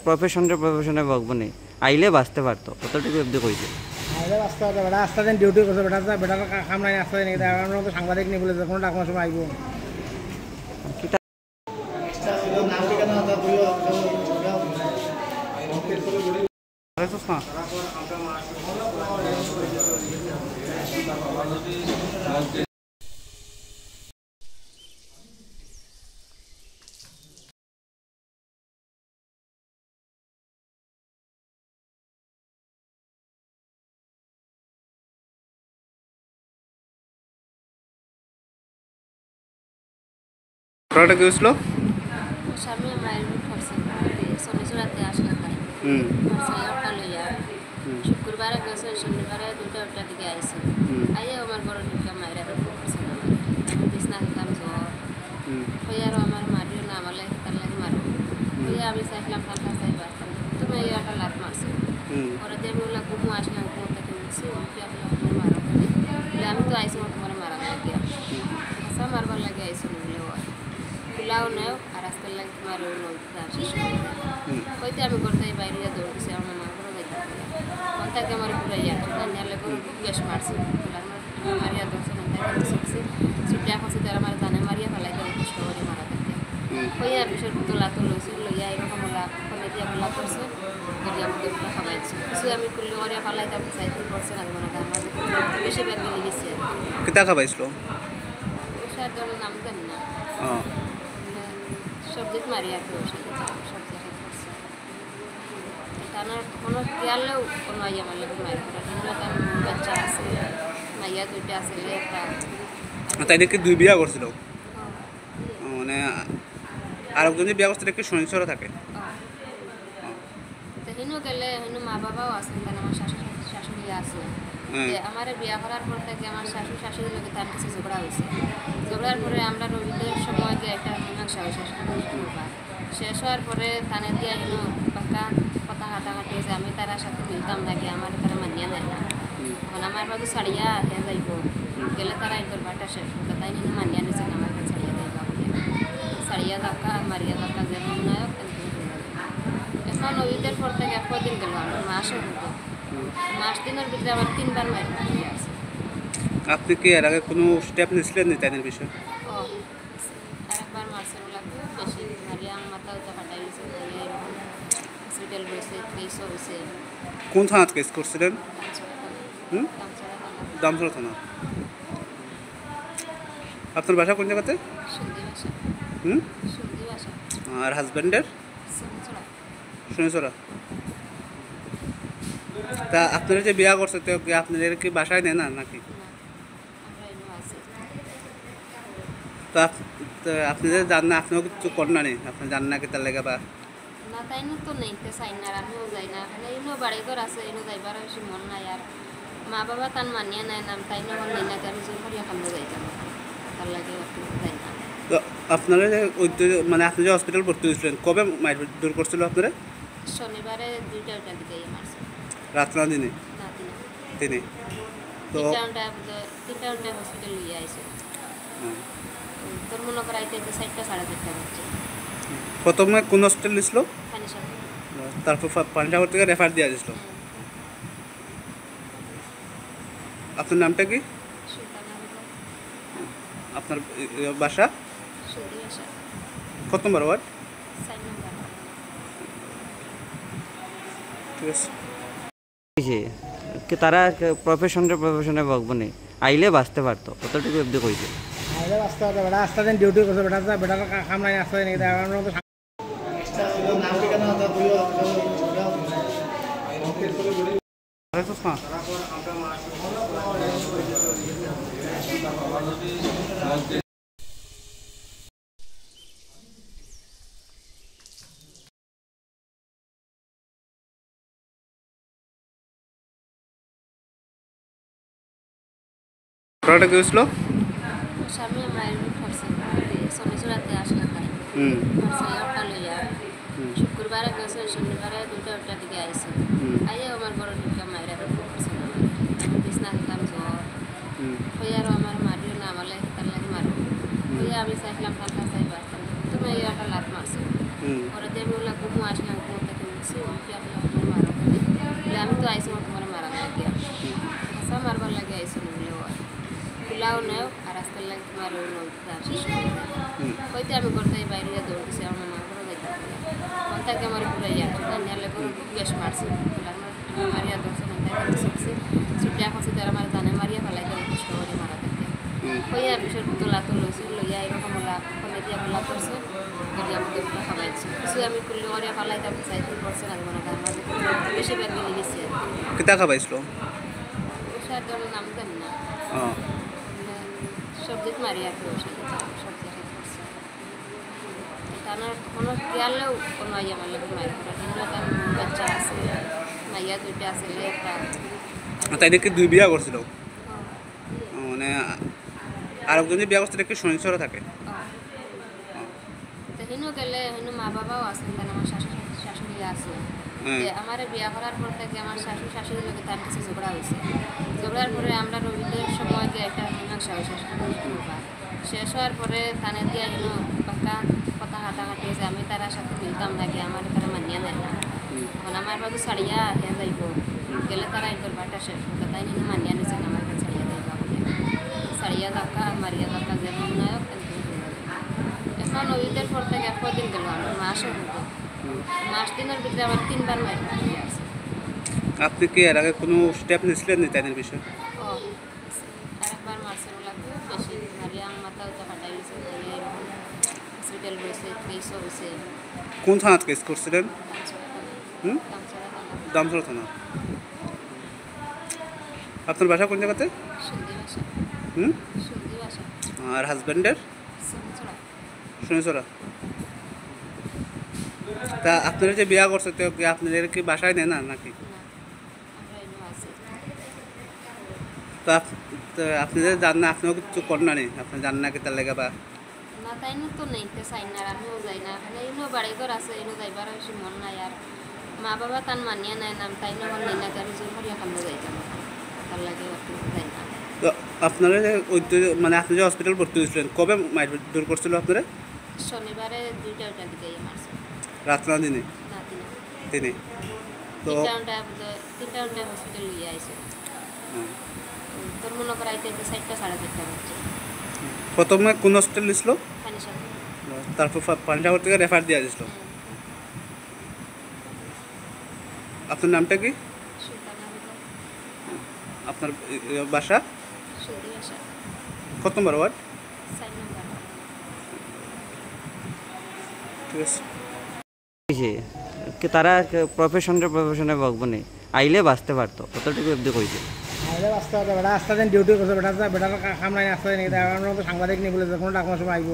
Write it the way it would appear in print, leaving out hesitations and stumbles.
প্রফেশনে ভগবনে আইলে বাঁচতে পারতো, কতটুকু অব্দি কইছে আইলে বাঁচতে পারতো। বেটা আস্তে দিন ডিউটি করছে, বেটার কাম নাই, আস্তে দিন আমরা তো সাংবাদিক নিয়ে বলে কোনো ডাকুমার সময় আইব। ঘটনাটা কি হয়েছিল? স্বামী মায়ের করছে শনিচূড়াতে আসলে তাই হরতাল লইয়া শুক্রবারে গেছে, শনিবারে 2টা দিকে আইসে আইয়া আমার বড় ঢুকা মায়েরা করছে বিছনা দিতাম জ্বর হয়ে আরও আমার মারিও না আমালে তার লাগে মারো হয়ে আমি চাইছিলাম ফাঁকা চাই বাঁচতাম, তুমি এই একটা লাভ মারছো পরে দিয়ে আমি ওগুলা ঘুমো আসলাম, ঘুমো থেকে উঠছি উঠে আসলে আমার মারা বলে আমি তো আইসি তোমার মারা লাগিয়া হাসা মারবার লাগে আইসি বলে হয় খোলাও নেও আর রাস্তার লাগে তোমার হইতে আমি করতে বাইরে দৌড় দিছি আমার মা করে যাইতে মনটাকে আমার পুরো ইয়ালে করে বেশ মারছি মারিয়া দৌড়ছে মনটাকে শিখছি ছুটিয়া খাচ্ছি তারা আমার জানে মারিয়া ফেলাই করে কষ্ট করে মারা থাকে হইয়া বিষয় তোলা তো লইছি লইয়া এরকম ওলা ফলে দিয়া গোলা করছে গড়িয়া মধ্যে খাবাইছি কিছু আমি করলে মারিয়া ফেলাই তারপর সাইকেল করছে না মানে আমার বেশি ব্যাগ গেলে গেছে কিতা খাবাইছিল? সাধারণ নাম জানি না সবজি মারি আর কি ওষুধ সবজি করছে টানার কোনো গেলেও কোনো ইয়ে আমার লোক মারি করে তার বাচ্চা আছে মাইয়া 2টা আছে একটা তাই নাকি 2 বিয়া করছিল মানে আরেকজন যে বিয়া করছিল কি শনিচূড়া থাকে তো হিনু গেলে হিনু মা বাবাও আছেন কারণ আমার শাশুড়ি আছে আমার বিয়া করার পর থেকে আমার শাশুড়ির লোকে তার কাছে ঝগড়া হয়েছে, ঝগড়ার পরে আমরা রবিদের সময় যে একটা মীমাংসা হয়েছে শেষ হওয়ার পরে থানে দিয়ে হিনু পাক্কা কথা হাঁটাহাঁটি হয়েছে, আমি তার সাথে মিলতাম না গিয়ে আমার তারা মানিয়া দেয় না এখন আমার বাবু ছাড়িয়া হয়ে যাইব গেলে তারা এই দরবারটা শেষ হতো তাই হিনু মানিয়া নিয়েছেন আমার কাছে ছাড়িয়া যাইবা বলে ছাড়িয়া ধাক্কা মারিয়া ধাক্কা যেমন নায়ক এখন রবিদের পর থেকে কদিন গেল আমার মাসও হতো মাস দিনের ভিতরে আমার 3বার মারি আছে। আপনি কি এর আগে কোনো স্টেপ নিয়েছিলেন না তাদের বিষয়ে? ও আরেকবার মারছে বলা বেশি মারিয়া মাথা উঠে ফাটাই গেছে হসপিটাল রয়েছে কেসও হয়েছে। কোন থানাতে কেস করছিলেন? দামছড়া থানা। আপনার বাসা কোন জায়গাতে? সন্ধি বাসা। সন্ধি বাসা। আর হাজব্যান্ডের? শনিচূড়া। তা আপনারা যে বিয়া করছে তো আপনাদের কি বাসায় নেন না নাকি? তো আপনাদের জান না আপনিও কিছু করেন না নি আপনি জান না কি তার লেগে বা না তাই না তো নেইতে চাই না আমিও যাই না এখানে এনো বাড়িঘর আছে এনো যাইবার বেশি মন নাই আর মা বাবা তান মানিয়ে নেয় না তাই না নেই না আমি জোর করিয়া খান্দ যাইতাম তার লাগে যাই না। তো আপনারা মানে আপনি যে হসপিটাল ভর্তি হয়েছিলেন কবে মারপিট দূর করছিল আপনারা? শনিবারে 2টা দিকে মারছে। রাত না দিনে? না দিনে। তো 3টা হসপিটাল লিয়ে আইছে তোর মনে করাইতে 4টা 4:30 হচ্ছে। প্রথমে কোন হসপিটাল দিছিল? পানিসাগর। তারপর পানিসাগর থেকে রেফার দিয়ে দিছিল। আপনার নামটা কি? আপনার বাসা? সন্ধি বাসা। কত নম্বর ওয়ার্ড? 4 নম্বর। ঠিক আছে কি তারা প্রফেশনে ভগবনে আইলে বাঁচতে পারতো, কতটুকু অব্দি কইছে আইলে বাঁচতে পারতো। বেটা আস্তে দিন ডিউটি করছে, বেটার কাম নাই, আস্তে দিন আমরা তো ঘটনাটা কি হয়েছিল? স্বামী মায়ের করছে শনিচূড়াতে আসলে তাই হরতাল লইয়া শুক্রবারে গেছে, শনিবারে 2টা দিকে আইসে আইয়া আমার বড় ঢুকা মায়েরা করছে বিছনা দিতাম জ্বর হয়ে আরও আমার মারিও না আমালে তার লাগে মারো হয়ে আমি চাইছিলাম ফাঁকা চাই বাঁচতাম, তুমি এই একটা লাভ মারছো পরে দিয়ে আমি ওগুলা ঘুমো আসলাম, ঘুমো তো আইসি মতো তোমার মারা লাগে আচ্ছা মারবার লাগে আইসি বলে হয় খোলাও নেও আর রাস্তার লাগে তোমার ওই নদীটা শেষ হইতে আমি করতে বাইরে দৌড়তেছি আমার মা করে যাইতে মনটাকে আমার পুরো ইয়ালে করে বেশ মারছে মারিয়া দর্শন মনটাকে শিখছি ছুটে এখন তারা আমার দানে মারিয়া ফেলাইতে কষ্ট করে মারা থাকে হইয়া বিষয় তোলা তো লইছে লইয়া এরকম ফলে দিয়া বলা করছে যদি আমাদের পুরো খাওয়াইছে কিছু আমি করলে ওরিয়া ফেলাইতে আমি চাইতে করছে না মনে করেন আমাদের বেশিরভাগ মিলে গেছে কিতা খাবাইছিল ওষার ধরনের নাম জানি না সবজিত মারি আর কি ওষার সবজি করছে টানার কোনো গেলেও কোনো আইয়া আমার লোক মারি করে তার বাচ্চা আছে মাইয়া দুইটা আছে একটা তাই দেখে দুই বিয়া করছিল মানে আরেকজন যে বিয়া করছে দেখে সহিংসতা থাকে তো হিনু গেলে হিনু মা বাবাও আছেন কারণ আমার শাশুড়ি আছে যে আমার বিয়া করার পর থেকে আমার শাশুড়ির লোকে তার কাছে ঝগড়া হয়েছে ঝগড়ার পরে আমরা রবিদের সময় যে একটা মীমাংসা হয়েছে শেষ হওয়ার পরে থানে দিয়ে হিনু পাক্কা কথা হাঁটাহাঁটি হয়েছে আমি তারা সাথে মিলতাম নাকি আমার তারা মানিয়া দেয় না এখন আমার বাবু ছাড়িয়া হ্যাঁ যাইব গেলে তারা একবার বাটা শেষ হতো তাই হিনু মানিয়া নিয়েছে আমার কাছে ছাড়িয়া যাইবা বলে ছাড়িয়া ধাক্কা মারিয়া ধাক্কা যেমন নায়ক এখন ওইদের পর থেকে কদিন গেল আমার মাসও হতো মাস দিনের ভিতরে আমার 3 বার মাইর আছে আপনি কি এর আগে কোনো স্টেপ নিয়েছিলেন নি তাদের বিষয়ে ও আরেকবার মারছে লাগবে বেশি মারিয়া মাথা তো ফাটাই গেছে হসপিটাল রয়েছে কেসও হয়েছে কোন থানাত কেস করছিলেন দামছড়া থানা আপনার বাসা কোন জায়গাতে সন্ধি ভাষা হুম সন্ধি ভাষা আর হাজব্যান্ডের সন্ধি শুনেছরা তা আপনারা যে বিয়া করছে তো কি আপনাদের কি বাসায় নেয় না নাকি আমরা এনে আছি তো আপনাদের জান না আপনিও কিছু করেন না নি আপনি জান না কি তার লেগে বা না তাই না তো নেইতে চাই না আর আমিও যাই না এখানে এনে বাড়ি ঘর আছে এনে যাইবার বেশি মন নাই আর মা বাবা তান মানিয়া নাই নাম তাই না আমার নেই না আমি জোর করি এখানে যাইতাম তার লাগে যাই না তো আপনারা যে ওই মানে আপনি যে হসপিটাল ভর্তি হয়েছিলেন কবে দূর করছিল আপনারা শনিবারে 2টা দিকে মারছে রাত না দিনে না দিনে তো 3টা হসপিটাল নিয়ে আইছে তোর মনে করাইতে 4টা 4:30 বাজছে প্রথমে কোন হসপিটাল নিয়েছিল পানি সাথে তারপর পানিসাগর থেকে রেফার দিয়ে দিয়েছিল আপনার নামটা কি আপনার বাসা সন্ধি ভাষা কত নম্বর ওয়ার্ড 4 নম্বর ঠিক আছে তারা প্রফেশনে বকবনি আইলে বাঁচতে পারতো কতটুকু অব্দি কইছে আইলে আসতে হবে বেটা আসতে দিন ডিউটি করছে বেটা বেটার কাম নাই আসতে নেই আমরা তো সাংবাদিক নিয়ে বলে কোনো ডাকমার সময় আইব